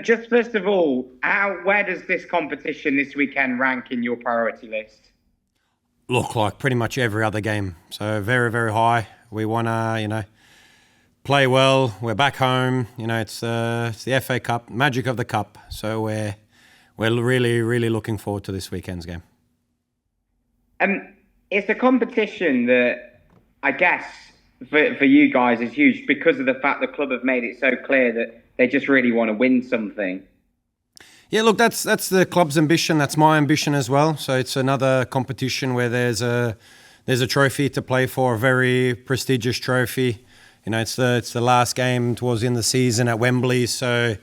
Just first of all, where does this competition this weekend rank in your priority list? Look, like pretty much every other game. So very, very high. We want to, play well. We're back home. It's the FA Cup, magic of the cup. So we're really, really looking forward to this weekend's game. It's a competition that I guess for you guys is huge because of the fact the club have made it so clear that they just really want to win something. Yeah, look, that's the club's ambition. That's my ambition as well. So it's another competition where there's a trophy to play for, a very prestigious trophy. It's the last game towards the end of the season at Wembley. So,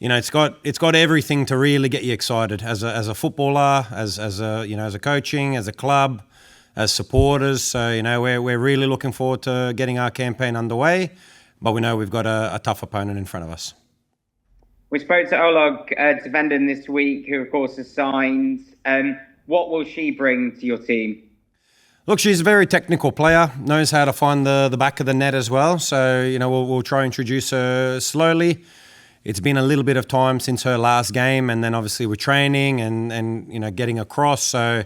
it's got everything to really get you excited as a footballer, as a coaching, as a club, as supporters. So, we're really looking forward to getting our campaign underway. But we know we've got a tough opponent in front of us. We spoke to Olog Devendon this week, who of course has signed. What will she bring to your team? Look, she's a very technical player, knows how to find the back of the net as well. So, we'll try and introduce her slowly. It's been a little bit of time since her last game, and then obviously we're training and getting across. So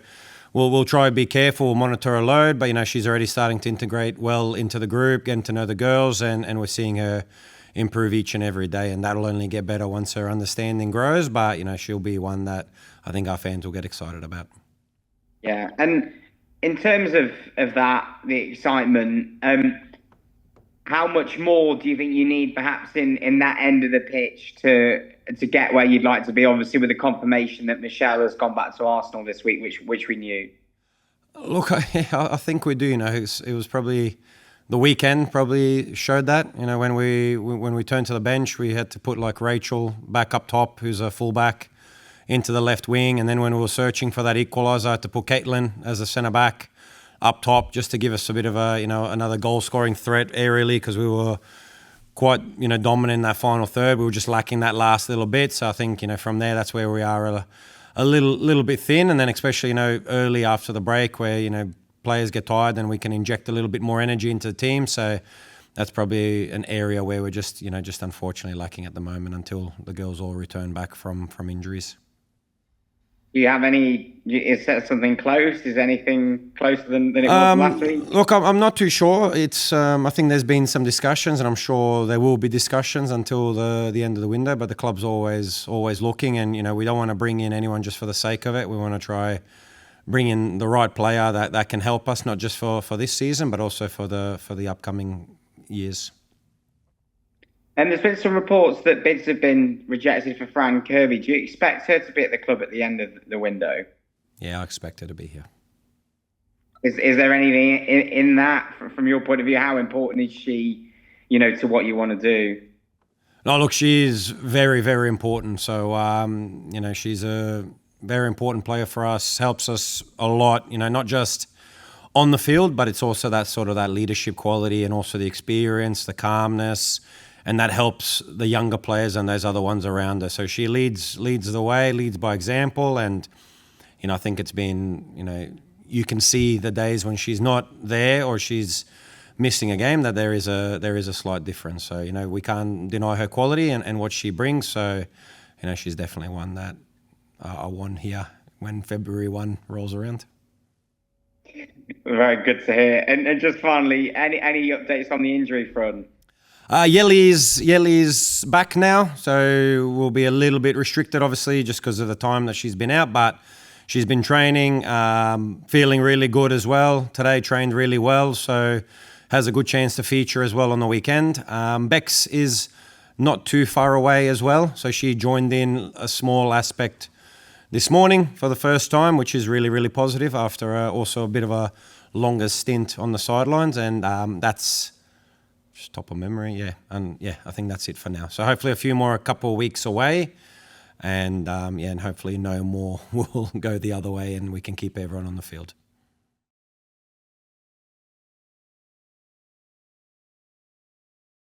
we'll try to be careful, we'll monitor her load, but she's already starting to integrate well into the group, getting to know the girls, and we're seeing her improve each and every day, and that'll only get better once her understanding grows. But she'll be one that I think our fans will get excited about. Yeah, and in terms of that, the excitement, how much more do you think you need perhaps in that end of the pitch to get where you'd like to be? Obviously, with the confirmation that Michelle has gone back to Arsenal this week, which we knew. Look, I think we do. It was probably the weekend probably showed that. When we turned to the bench, we had to put like Rachel back up top, who's a fullback, into the left wing, and then when we were searching for that equaliser, I had to put Caitlin as a centre back up top just to give us a bit of another goal scoring threat aerially, because we were quite dominant in that final third. We were just lacking that last little bit. So I think from there, that's where we are a little bit thin, and then especially early after the break where players get tired, then we can inject a little bit more energy into the team. So that's probably an area where we're just unfortunately lacking at the moment until the girls all return back from injuries. Do you have is that something close? Is anything closer than it was last week? Look, I'm not too sure. It's I think there's been some discussions, and I'm sure there will be discussions until the end of the window, but the club's always looking, and we don't want to bring in anyone just for the sake of it. We want to try bring in the right player that can help us, not just for this season, but also for the upcoming years. And there's been some reports that bids have been rejected for Fran Kirby. Do you expect her to be at the club at the end of the window? Yeah, I expect her to be here. Is there anything in that from your point of view? How important is she, to what you want to do? No, look, she is very, very important. So, she's a very important player for us, helps us a lot, not just on the field, but it's also that leadership quality and also the experience, the calmness, and that helps the younger players and those other ones around her. So she leads the way, leads by example, and I think it's been you can see the days when she's not there or she's missing a game that there is a slight difference. So we can't deny her quality and what she brings. So she's definitely one that I want here when February 1 rolls around. Very good to hear. And just finally, any updates on the injury front? Yeli's back now, so we'll be a little bit restricted, obviously, just because of the time that she's been out. But she's been training, feeling really good as well. Today trained really well, so has a good chance to feature as well on the weekend. Bex is not too far away as well, so she joined in a small aspect this morning for the first time, which is really, really positive after also a bit of a longer stint on the sidelines, and that's just top of memory, yeah. And I think that's it for now. So hopefully a couple of weeks away, and and hopefully no more will go the other way, and we can keep everyone on the field.